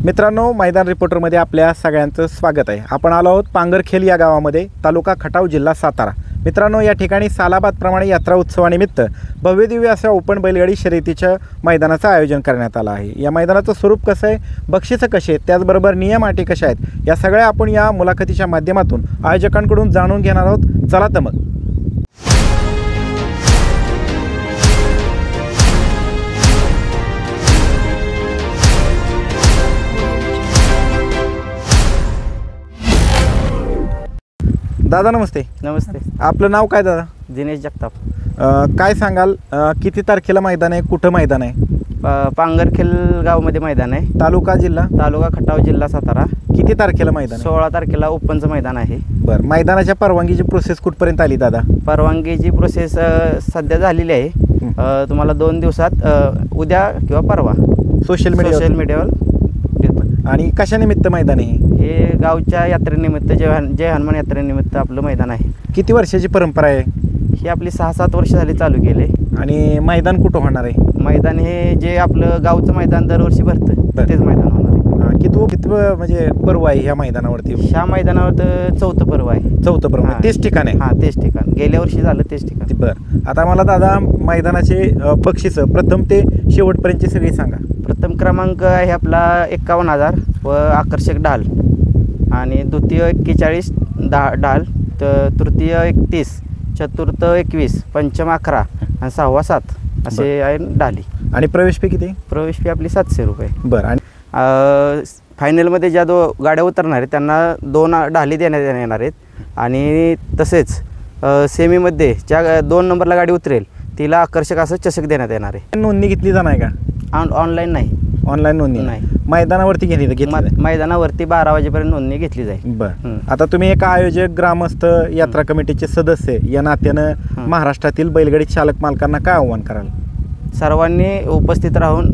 मित्रांनो, मैदान रिपोर्टरमध्ये आपल्या सगळ्यांचं स्वागत आहे। आपण आलो आहोत पांगरखेल या गावामध्ये, तालुका खटाव, जिल्हा सातारा। मित्रांनो, या ठिकाणी सालाबादप्रमाणे यात्रा उत्सवानिमित्त भव्यदिव्य अशा ओपन बैलगाडी शर्यतीच्या मैदानाचं आयोजन करण्यात आलं आहे। या मैदानाचं स्वरूप कसं आहे, बक्षिसं कशी आहेत, त्याचबरोबर नियम अटी कशा आहेत, या सगळ्या आपण या मुलाखतीच्या माध्यमातून आयोजकांकडून जाणून घेणार आहोत। चला तर मग। दादा नमस्ते। नमस्ते। आपलं नाव काय दादा? दिनेश जगताप। काय सांगाल, किती तारखेला मैदान आहे, कुठं मैदान आहे? पांगरखेल गावामध्ये मैदान आहे। तालुका खटाव, जिल्हा सातारा। किती तारखेला मैदान? 16 तारखेला ओपनचं मैदान आहे। बरं, मैदानाच्या परवानगीची प्रोसेस कुठपर्यंत आली दादा? परवानगीची प्रोसेस सध्या झालेली आहे। तुम्हाला 2 दिवसात उद्या किंवा परवा सोशल मीडियावर। आणि कशानिमित्त मैदान आहे हे? गावच्या यात्रेनिमित्त, जय हनुमान यात्रेनिमित्त आपलं मैदान आहे। किती वर्षाची परंपरा आहे ही? आपली 6-7 वर्ष झाली चालू केले। आणि मैदान कुठं होणार आहे? मैदान हे जे आपलं गावचं मैदान दरवर्षी भरतं तेच मैदान होणार आहे। किती म्हणजे पर्व आहे ह्या मैदानावरती? ह्या मैदानावर तर 4थं पर्व आहे। 4थं पर्व, तेच ठिकाण आहे? हां, तेच ठिकाण। गेल्या वर्षी झालं तेच ठिकाण। बरं, आता मला दादा मैदानाचे बक्षिसं प्रथम ते शेवटपर्यंतची सगळी सांगा। प्रथम क्रमांक आहे आपला 51,000 व आकर्षक ढाल, आणि द्वितीय 41 ढाल, तृतीय 31, चतुर्थ 21, पंचम 11 आणि 6वा 7 असे आहे ढाली। आणि प्रवेश फी किती? प्रवेश फी आपली 700 रुपये। बरं, आणि फायनलमध्ये ज्या गाड्या उतरणार आहेत त्यांना 2 ढाली देण्यात येणार आहेत। आणि तसेच सेमीमध्ये ज्या 2 नंबरला गाडी उतरेल तिला आकर्षक असं चषक देण्यात येणार आहे। नोंदणी घेतली जाणार आहे का? ऑनलाईन नाही। ऑनलाईन नोंदणी नाही, मैदानावरती घेतली? मैदानावरती 12 वाजेपर्यंत नोंदणी घेतली जाईल। बरं, आता तुम्ही एक आयोजक, ग्रामस्थ, यात्रा कमिटीचे सदस्य या नात्यानं महाराष्ट्रातील बैलगाडी चालक मालकांना काय आव्हान कराल? सर्वांनी उपस्थित राहून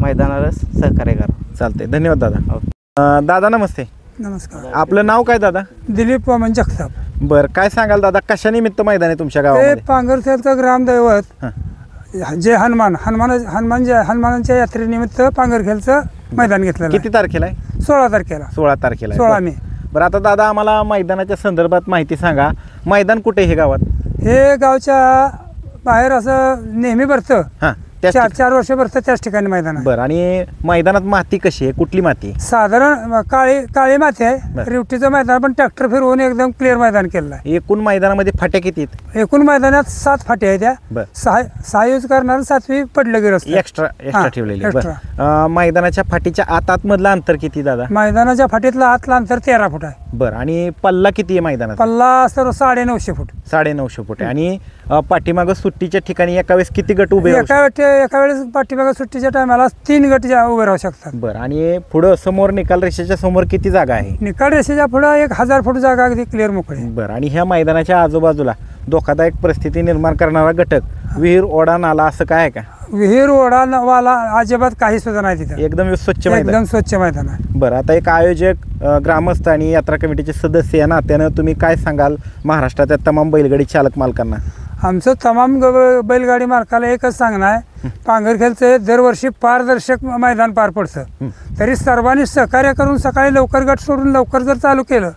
मैदानाला सहकार्य करा। चालते, धन्यवाद दादा। दादा नमस्ते। नमस्कार। आपलं नाव काय दादा? दिलीप वामन जगताप। बरं, काय सांगाल दादा, कशानिमित्त मैदान आहे तुमच्या गावामध्ये? पांगरखेलचं ग्रामदैवत जय हनुमानच्या यात्रेनिमित्त पांगरखेलचं मैदान घेतलं। किती तारखेला आहे? 16 तारखेला। 16 तारखेला, 16 मे। बरं, आता दादा आम्हाला मैदानाच्या संदर्भात माहिती सांगा। मैदान कुठे हे गावात? हे गावच्या बाहेर असं नेहमी भरतं। हां, 4 वर्ष भरतं त्याच ठिकाणी मैदान आहे। बरं, आणि मैदानात माती कशी आहे, कुठली माती? साधारण काळी माती आहे। रिवटीचं मैदान पण ट्रॅक्टर फिरवून एकदम क्लिअर मैदान केलेलं आहे। एकूण मैदानामध्ये फाट्या किती आहेत? एकूण मैदानात 7 फाट्या आहेत। त्या 6 यूज करणार, 7वी पडलं गेलं एक्स्ट्रा ठेवलेली। मैदानाच्या फाटीच्या आतमधलं अंतर किती दादा? मैदानाच्या फाटीतलं आतलं अंतर 13 फूट आहे। बरं, आणि पल्ला किती आहे मैदानात? पल्ला सर्व 950 फूट। 950 फूट आहे। आणि पाठीमागं सुट्टीच्या ठिकाणी एका वेळेस किती गट उभे? एका वेळेस पाठीमागं सुट्टीच्या टायमाला 3 गट उभे राहू शकतात। बरं, आणि पुढं समोर निकाल रेषेच्या समोर किती जागा आहे? निकाल रेषेच्या पुढं 1000 फूट जागा अगदी क्लिअर मोकळी। बरं, आणि ह्या मैदानाच्या आजूबाजूला धोकादायक परिस्थिती निर्माण करणारा घटक विहीर, ओढा, नाला असं काय आहे का? विहीर, ओढा, वाला अजिबात काही सुद्धा नाही तिथे। एकदम स्वच्छ मैदान आहे। बरं, आता एक आयोजक, ग्रामस्थ आणि यात्रा कमिटीचे सदस्य या नात्यानं तुम्ही काय सांगाल महाराष्ट्राच्या तमाम बैलगाडी चालक मालकांना? आमचं तमाम बैलगाडी मालकाला एकच सांगणं आहे, पांगरखेलचे दरवर्षी पारदर्शक मैदान पार पडतं। तरी सर्वांनी सहकार्य करून सकाळी लवकर गट सोडून लवकर जर चालू केलं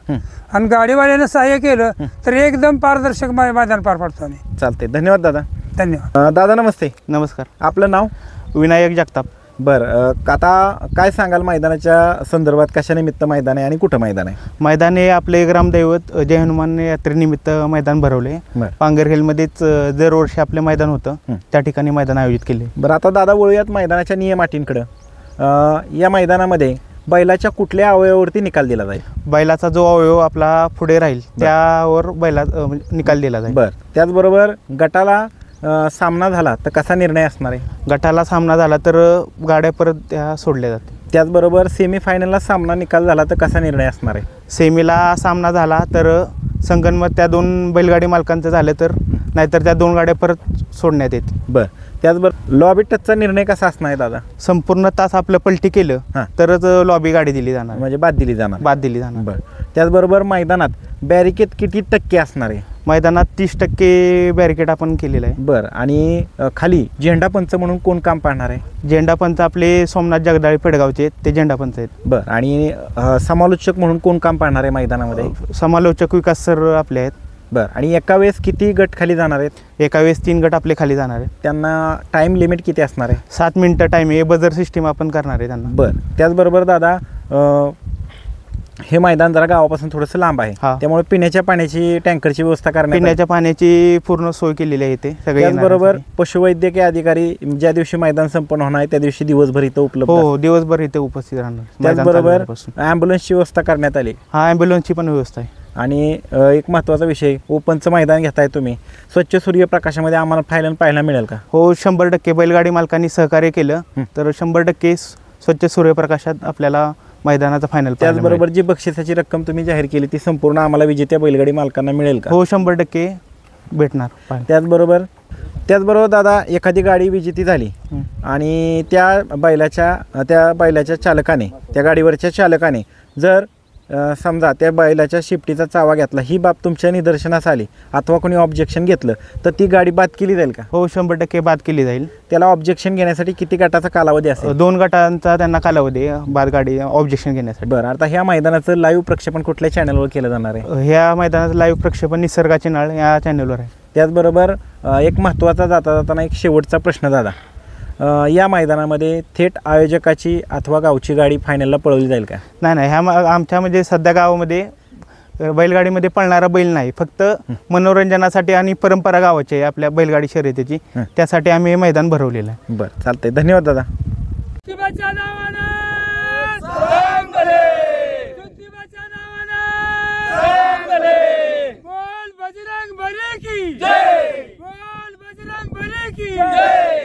आणि गाडीवाल्यानं सहाय्य केलं तर एकदम पारदर्शक मैदान पार पडतो आम्ही। चालते, धन्यवाद दादा। धन्यवाद। दादा नमस्ते। नमस्कार। आपलं नाव? विनायक जगताप। बरं, आता काय सांगाल मैदानाच्या संदर्भात, कशानिमित्त मैदान आहे आणि कुठं मैदान आहे? मैदान हे आपले ग्रामदैवत जय हनुमान यात्रेनिमित्त मैदान भरवले। पांगरखेलमध्येच दरवर्षी आपले मैदान होतं, त्या ठिकाणी मैदान आयोजित केले। बरं, आता दादा वळूयात मैदानाच्या नियम अटींकडं। या मैदानामध्ये बैलाच्या कुठल्या अवयवावरती निकाल दिला जाईल? बैलाचा जो अवयव आपला पुढे राहील त्यावर निकाल दिला जाईल। बरं, त्याचबरोबर गटाला सामना झाला तर कसा निर्णय असणार आहे? गटाला सामना झाला तर गाड्या परत त्या सोडल्या जाते। त्याचबरोबर सेमीफायनलला सामना निकाल झाला तर कसा निर्णय असणार आहे? सेमीला सामना झाला तर संगनमत त्या 2 बैलगाडी मालकांचं झालं तर, नाहीतर त्या 2 गाड्या परत सोडण्यात येतील। बरं, त्याचबरोबर लॉबी टचचा निर्णय कसा असणार आहे दादा? संपूर्ण तास आपलं पलटी केलं हां. तरच लॉबी गाडी दिली जाणार, म्हणजे बाद दिली जाणार. बाद दिली जाणार. बरं. त्याचबरोबर मैदानात बॅरिकेड किती टक्के असणार आहे? मैदानात 30% बॅरिकेड आपण केलेलं आहे. बरं. आणि खाली झेंडा पंच म्हणून कोण काम पाहणार आहे? झेंडा पंच आपले सोमनाथ जगदाळे पेडगावचे ते झेंडा पंच आहेत. बरं. आणि समालोचक म्हणून कोण काम पाहणार आहे मैदानामध्ये? समालोचक विकास सर आपले आहेत. बरं. आणि एका वेळेस किती गट खाली जाणार आहेत? एका वेळेस 3 गट आपले खाली जाणार आहेत. त्यांना टाईम लिमिट किती असणार आहे? 7 मिनिटं टाईम आहे. बजर सिस्टीम आपण करणार आहे त्यांना. बरं. त्याचबरोबर दादा हे मैदान जरा गावापासून थोडंसं लांब आहे, हा. त्यामुळे पिण्याच्या पाण्याची टँकरची व्यवस्था करण्यात आली. पिण्याच्या पाण्याची पूर्ण सोय केलेली आहे. ते सगळे त्याचबरोबर पशुवैद्यकीय अधिकारी ज्या दिवशी मैदान संपन्न होणार आहे त्या दिवशी दिवसभर इथं उपलब्ध हो असतील. दिवसभर इथे उपस्थित राहणार. मैदान त्याचबरोबर चालण्यापासून. ॲम्ब्युलन्सची व्यवस्था करण्यात आली. हा ॲम्ब्युलन्सची पण व्यवस्था आहे. आणि एक महत्त्वाचा विषय, ओपनचं मैदान घेताय तुम्ही, स्वच्छ सूर्यप्रकाशामध्ये आम्हाला फायनल पाहायला मिळेल का? हो 100% बैलगाडी मालकांनी सहकार्य केलं तर 100% स्वच्छ सूर्यप्रकाशात आपल्याला मैदानाचा फायनल. त्याचबरोबर जी बक्षिसाची रक्कम तुम्ही जाहीर केली ती संपूर्ण आम्हाला विजेत्या बैलगाडी मालकांना मिळेल का? हो 100% भेटणार. त्याचबरोबर दादा एखादी गाडी विजेती झाली आणि त्या बैलाच्या चालकाने, त्या गाडीवरच्या चालकाने जर समजा त्या बैलाच्या शिफ्टीचा चावा घेतला, ही बाब तुमच्या निदर्शनास आली अथवा कोणी ऑब्जेक्शन घेतलं तर ती गाडी बाद केली जाईल का? हो 100% बाद केली जाईल. त्याला ऑब्जेक्शन घेण्यासाठी किती गटाचा कालावधी असेल? 2 गटांचा त्यांना कालावधी बाद गाडी ऑब्जेक्शन घेण्यासाठी. बरं. आता ह्या मैदानाचं लाईव्ह प्रक्षेपण कुठल्या चॅनलवर केलं जाणार आहे? ह्या मैदानाचं लाईव्ह प्रक्षेपण निसर्गाचे नाळ या चॅनलवर आहे. त्याचबरोबर एक महत्त्वाचा जाताना एक शेवटचा प्रश्न दादा, या मैदानामध्ये थेट आयोजकाची अथवा गावची गाडी फायनलला पळवली जाईल का? नाही आमच्या म्हणजे सध्या गावामध्ये बैलगाडीमध्ये पळणारा बैल नाही, फक्त मनोरंजनासाठी आणि परंपरा गावाची आहे आपल्या बैलगाडी शर्यतीची, त्यासाठी आम्ही हे मैदान भरवलेलं आहे. बरं, चालतंय. धन्यवाद दादा. बजरंग बली की जय.